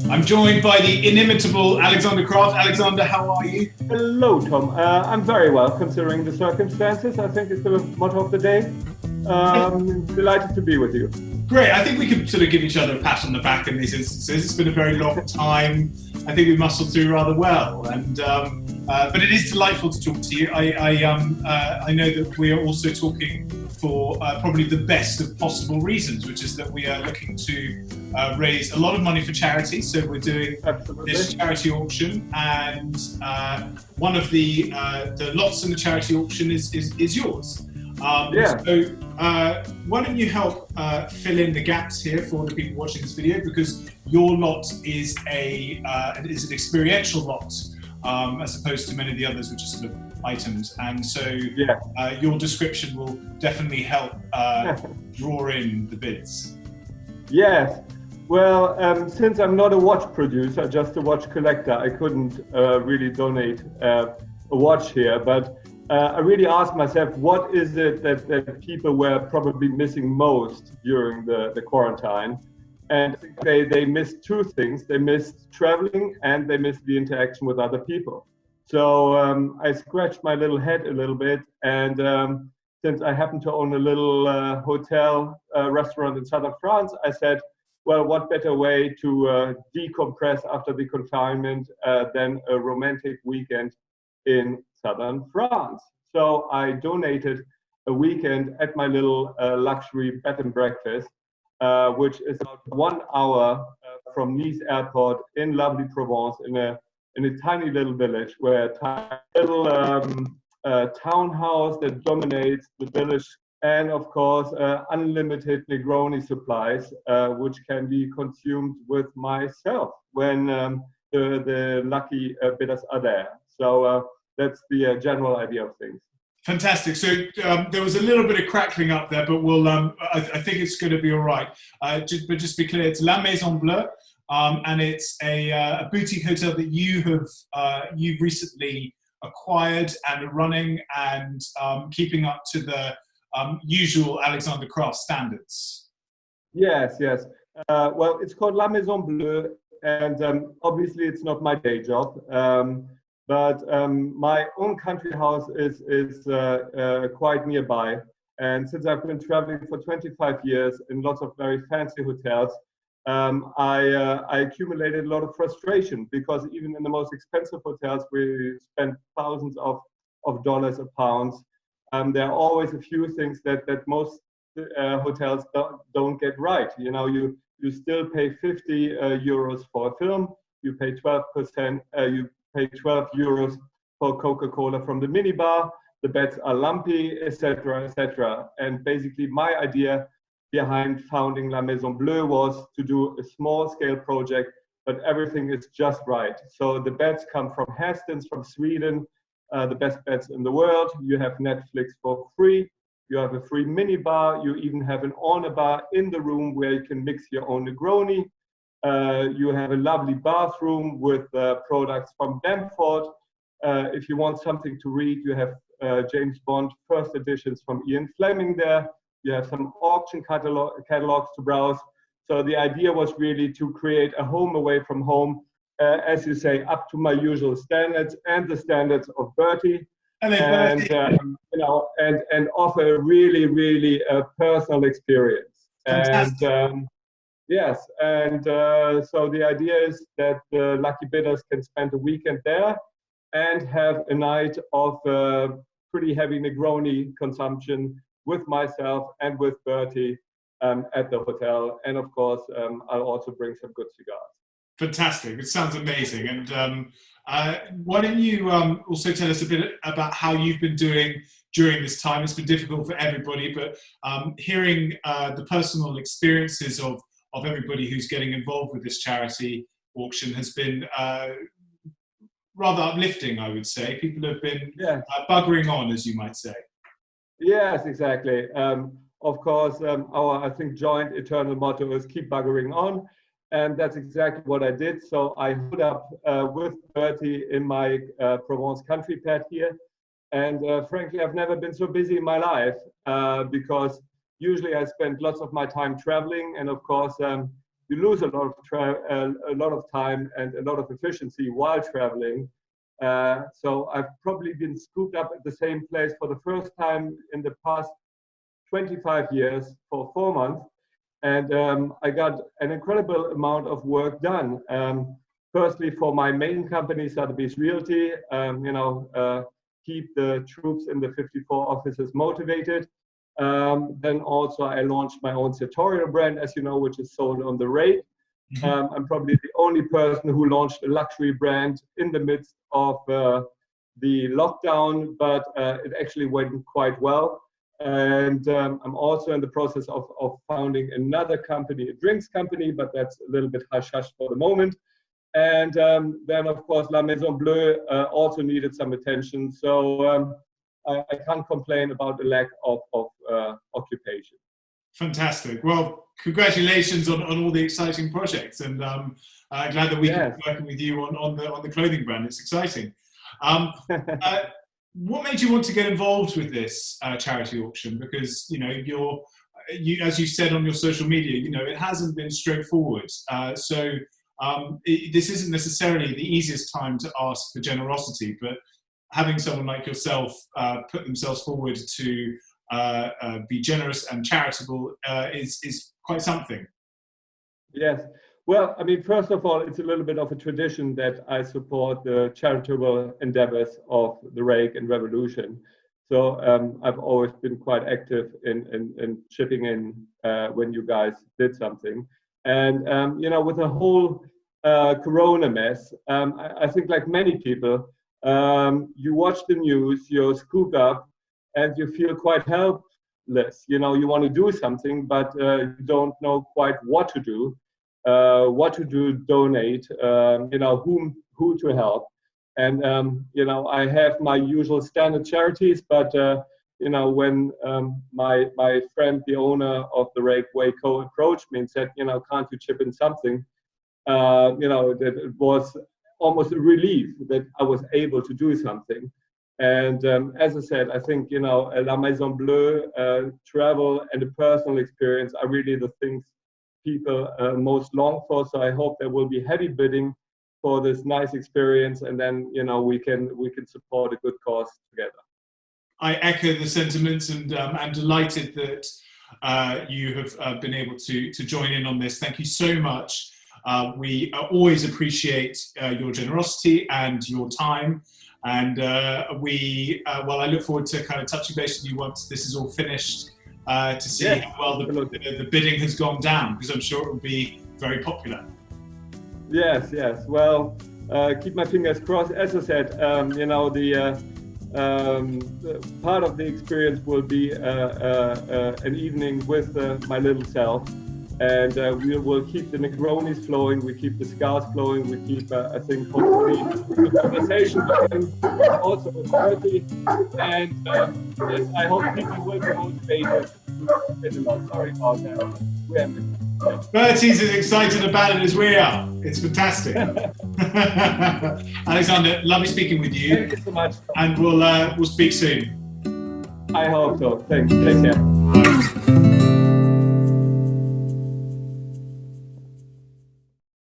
I'm joined by the inimitable Alexander Kraft. Alexander, how are you? Hello, Tom. I'm very well, considering the circumstances. I think it's the motto of the day. Delighted to be with you. Great. I think we could sort of give each other a pat on the back in these instances. It's been a very long time. I think we muscled through rather well, and but it is delightful to talk to you. I know that we are also talking for probably the best of possible reasons, which is that we are looking to raise a lot of money for charity. So we're doing this charity auction, and one of the lots in the charity auction is yours. So why don't you help fill in the gaps here for the people watching this video, because your lot is an experiential lot as opposed to many of the others, which are sort of items, and so your description will definitely help draw in the bids. Yes. Well, since I'm not a watch producer, just a watch collector, I couldn't really donate a watch here, but I really asked myself, what is it that people were probably missing most during the quarantine? And they missed two things. They missed traveling and they missed the interaction with other people. So I scratched my little head a little bit, and since I happen to own a little hotel restaurant in southern France, I said, well, what better way to decompress after the confinement than a romantic weekend in southern France. So I donated a weekend at my little luxury bed and breakfast, which is about 1 hour from Nice airport in lovely Provence, in a tiny little village, where a tiny little townhouse that dominates the village, and of course unlimited Negroni supplies, which can be consumed with myself when the lucky bidders are there. So that's the general idea of things. Fantastic. So there was a little bit of crackling up there, but we'll. I think it's going to be all right. But just to be clear, it's La Maison Bleue, and it's a boutique hotel that you've recently acquired and are running and keeping up to the usual Alexander Kraft standards. Yes. Well, it's called La Maison Bleue, and obviously it's not my day job. But my own country house is quite nearby. And since I've been traveling for 25 years in lots of very fancy hotels, I accumulated a lot of frustration, because even in the most expensive hotels, we spend thousands of dollars or pounds. There are always a few things that most hotels don't get right. You know, you still pay 50 euros for a film, you pay 12%, you pay 12 euros for Coca-Cola from the minibar, the beds are lumpy, etc., etc. And basically my idea behind founding La Maison Bleue was to do a small scale project, but everything is just right. So the beds come from Hastings, from Sweden, the best beds in the world. You have Netflix for free. You have a free minibar. You even have an honor bar in the room where you can mix your own Negroni. You have a lovely bathroom with products from Bamford. If you want something to read, you have James Bond first editions from Ian Fleming there. You have some auction catalogs to browse. So the idea was really to create a home away from home, as you say, up to my usual standards and the standards of Bertie, and offer a really personal experience. Fantastic. And yes, and so the idea is that the lucky bidders can spend a weekend there and have a night of pretty heavy Negroni consumption with myself and with Bertie at the hotel. And of course, I'll also bring some good cigars. Fantastic. It sounds amazing. And why don't you also tell us a bit about how you've been doing during this time? It's been difficult for everybody, but hearing the personal experiences of everybody who's getting involved with this charity auction has been rather uplifting, I would say. People have been buggering on, as you might say. Yes, exactly. Of course, our, I think, joint eternal motto is keep buggering on. And that's exactly what I did. So I hooked up with Bertie in my Provence country pad here. And frankly, I've never been so busy in my life because usually I spend lots of my time traveling. And of course, you lose a lot of time and a lot of efficiency while traveling. So I've probably been scooped up at the same place for the first time in the past 25 years for 4 months. And I got an incredible amount of work done. Firstly, for my main company, Sotheby's Realty, keep the troops in the 54 offices motivated. Then also I launched my own sartorial brand, as you know, which is sold on the Rake. I'm probably the only person who launched a luxury brand in the midst of the lockdown, but it actually went quite well. And I'm also in the process of founding another company, a drinks company, but that's a little bit hush-hush for the moment. And then, of course, La Maison Bleue also needed some attention. So I can't complain about the lack of occupation. Fantastic. Well, congratulations on all the exciting projects, and glad that we can be working with you on the clothing brand. It's exciting. What made you want to get involved with this charity auction? Because you as you said on your social media, it hasn't been straightforward. So this isn't necessarily the easiest time to ask for generosity, but having someone like yourself put themselves forward to be generous and charitable is quite something. Yes. Well, I mean, first of all, it's a little bit of a tradition that I support the charitable endeavors of the Rake and Revolution. So I've always been quite active in chipping in when you guys did something. And, with the whole Corona mess, I think like many people, you watch the news, you're scooped up, and you feel quite helpless. You want to do something, but you don't know quite what to do. Donate, who to help. And, I have my usual standard charities, but, when my friend, the owner of the Rake Co. approached me and said, can't you chip in something? That it was almost a relief that I was able to do something. And as I said, I think, La Maison Bleue, travel and the personal experience are really the things people most long for. So I hope there will be heavy bidding for this nice experience, and then we can support a good cause together. I echo the sentiments, and I'm delighted that you have been able to join in on this. Thank you so much. We always appreciate your generosity and your time, and I look forward to kind of touching base with you once this is all finished. To see how well the bidding has gone down, because I'm sure it will be very popular. Yes. Well, keep my fingers crossed. As I said, the part of the experience will be an evening with my little self, and we will keep the Negronis flowing, we keep the scars flowing, we keep, I think, hopefully the conversation going, also with Bertie, and yes, I hope people will be motivated to bid a lot. Sorry about that. Bertie's as excited about it as we are. It's fantastic. Alexander, lovely speaking with you. Thank you so much. And we'll speak soon. I hope so. Thanks. Take care.